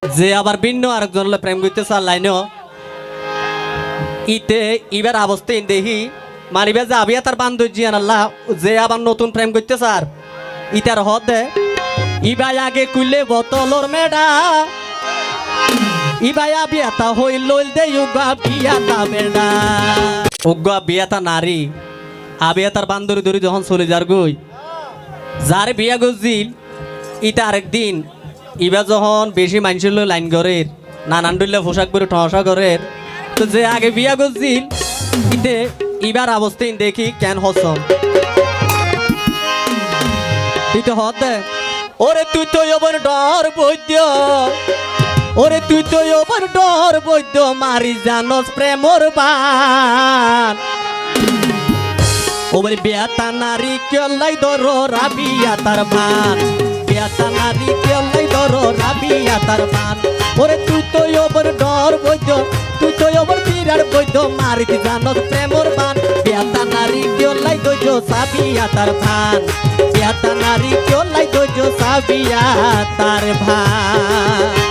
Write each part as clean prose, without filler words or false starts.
যে আবার ভিন্ন আরেকজন প্রেম করতে চার লাইনও ইতে ইবার অবস্থায় দেখি মারিবে যে আবিয়া তার বান্ধব আল্লাহ যে আবার নতুন প্রেম করতে চার ইতার হদে ইবাই আগে কুইলে বোতলর মেডা ইবাই আবিয়াতা হই লইল দে উগা বিয়াতা মেডা উগা বিয়াতা নারী আবিয়া তার বান্ধবী ধরে যখন চলে যার গই যার বিয়া গজিল ইটা আরেকদিন ইবা যখন বেশি মানুষের লাইন করের নানান ডুল্লে পোশাক পরে ঠসা করের তো যে আগে বিয়া গজিল ইতে ইবার অবস্থায় দেখি কেন হসম ইতে হতে ওরে তুই তো ওপর ডর বৈদ্য ওরে তুই তো ওপর ডর বৈদ্য মারি জানস প্রেমর বান ওরে বিয়াতা নারী কেলাই ধরো রাবিয়া তার বান বিয়াতা নারী কেলাই ধরো রাবিয়া তার বান ওরে তুই তো ওপর ডর বৈদ্য তুই তো ওপর বিরাট বৈদ্য মারি জানস প্রেমর বান বিয়াতা নারী কেলাই ধৈর্য সাবিয়া তার বান বিয়াতা নারী কেলাই ধৈর্য সাবিয়া তার ভান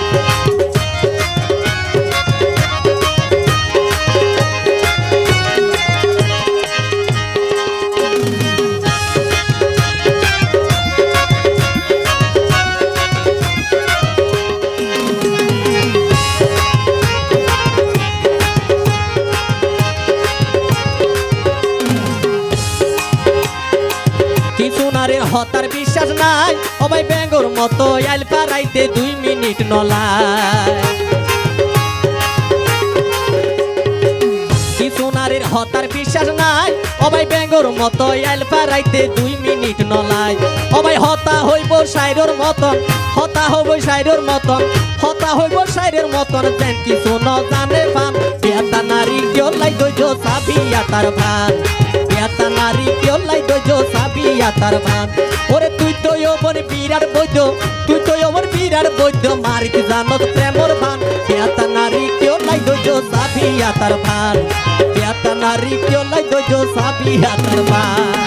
হতার বিশ্বাস নাই ওবাই ব্যাঙ্গর মতো আইল পারাইতে 2 মিনিট নলায় কিছু নারীর হতার বিশ্বাস নাই ওবাই ব্যাঙ্গর মতো আইল পারাইতে 2 মিনিট নলায় ওবাই হতা হইব শাইরর মতন হতা হইব শাইরর মতন হতা হইব শাইরের মতন যেন কিছু ন জানে ফান বিয়াতা নারী কেলাই ধৈর্য সাবিয়া তার ভান বিয়াতা নারী কেলাই ধৈর্য সাবিয়া তার ভান ওরে তুই তো ওপর বিরাট বৈদ্য তুই তো ওপর বিরাট বৈদ্য মারিতে জানত প্রেমর ভান বিয়াতা নারী কেলাই ধৈর্য সাবিয়া তার ভান বিয়াতা নারী কেলাই ধৈর্য সাবিয়া তার ভান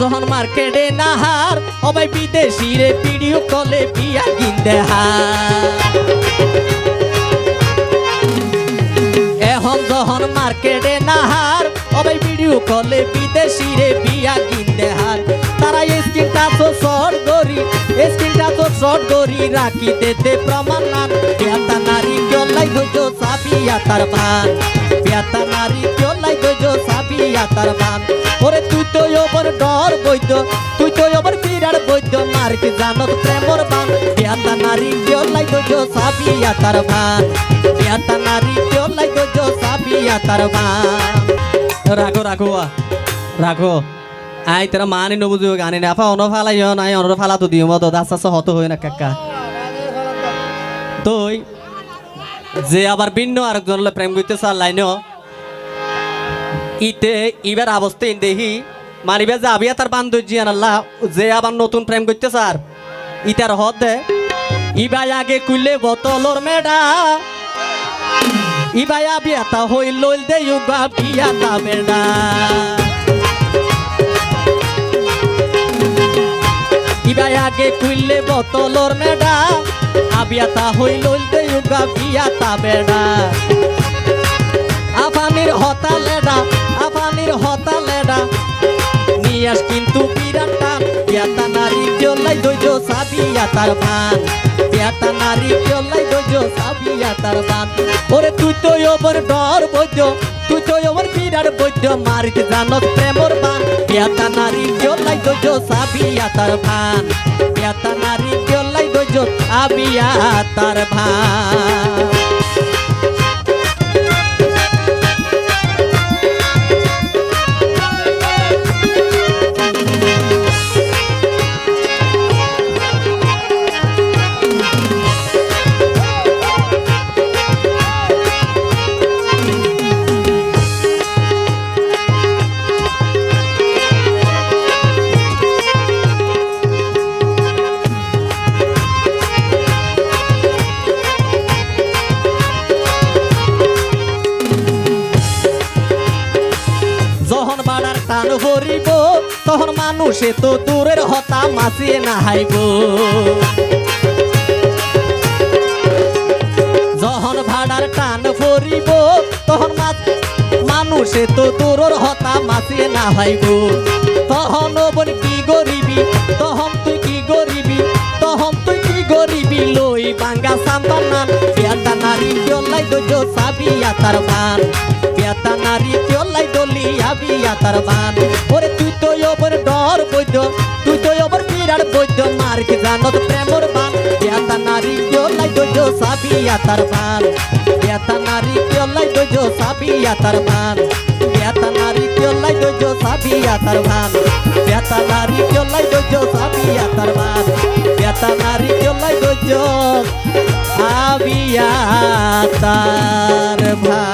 যখন মার্কেটে নাহার ওবাই বিদেশি রে ভিডিও কলে বিয়া কিনতে এখন যখন মার্কেটে নাহার ওবাই ভিডিও কলে বিদেশি রে বিয়া কিনতে হার তারা স্ক্রিন টাচ শর্ট গরি রাখি দেতে প্রমাণ নান বিয়াতা নারী কেলাই ধৈর্য সাবিয়া তার ভান বিয়াতা নারী কেলাই ধৈর্য সাবিয়া তার ভান ওরে তুই তো ওপর ডর বৈদ্য তুই তো ওপর বিরাট বৈদ্য মারিতে জানত প্রেমর বান বিয়াতা নারী কেলাই ধৈর্য সাবিয়া তার ভান বিয়াতা নারী কেলাই ধৈর্য সাবিয়া তার ভান রাখো রাখো রাখো আই তোরা মানি নবুঝো গানে না অন ফালাইও নাই অনর ফালা তো দিও মত দাস হত হই না কাকা তুই যে আবার ভিন্ন আরেকজন প্রেম করতে চার লাইনও ইতে ইবার অবস্থায় দেখি মারিবে যে আবিয়া তার বান্ধব আল্লাহ যে আবার নতুন প্রেম করতে চার ইতার হদে ইবাই আগে কুইলে বোতলর মেডা ইবাই আবিয়াতা হই লইল দে উগা বিয়াতা মেডা ইবাই আগে কুইলে বোতলর মেডা আবিয়াতা হই লইল দে উগা বিয়াতা মেডা আফানির হতা লেডা নিয়াস কিন্তু বিরাট টান বিয়াতা নারী কেলাই ধৈর্য সাবিয়া তার ভান বিয়াতা নারী কেলাই ধৈর্য সাবিয়া তার ভান ওরে তুই তো ওপর ডর বৈদ্য তুই তো ওপর বিরাট বৈদ্য মারিতে জানত প্রেমর বান বিয়াতা নারী কেলাই ধৈর্য সাবিয়া তার ভান বিয়াতা নারী কেলাই ধৈর্য সাবিয়া তার ভান তখন মানুষে তো দূরের হতা মাছিয়ে না হাইব যখন ভাড়ার টান ফরিব তখন মানুষে তো দূরের হতা মাছিয়ে না হাইব তখন বল কি গরিবি তখন তুই কি গরিবি তখন তুই কি গরিবি লই বাঙ্গা সাম্পানান পেয়াদা নারী চলাই দোজো সাবিয়া তার বান পেয়াদা নারী চলাই দলিয়া বিয়া তার বান ওরে তুই তো ওপর ডর বৈদ্য তুই তো ওপর বিরাট বৈদ্য মার্কে জানত প্রেমর বান পেয়াদা নারী চলাই দোজো সাবিয়া তার বান পেয়াদা নারী চলাই দোজো সাবিয়া তার বান পেয়াদা নারী চলাই দোজো সাবিয়া তার বান পেয়াদা নারী চলাই দোজো সাবিয়া তার বান পেয়াদা নারী চলাই দোজো সাবিয়া তার বান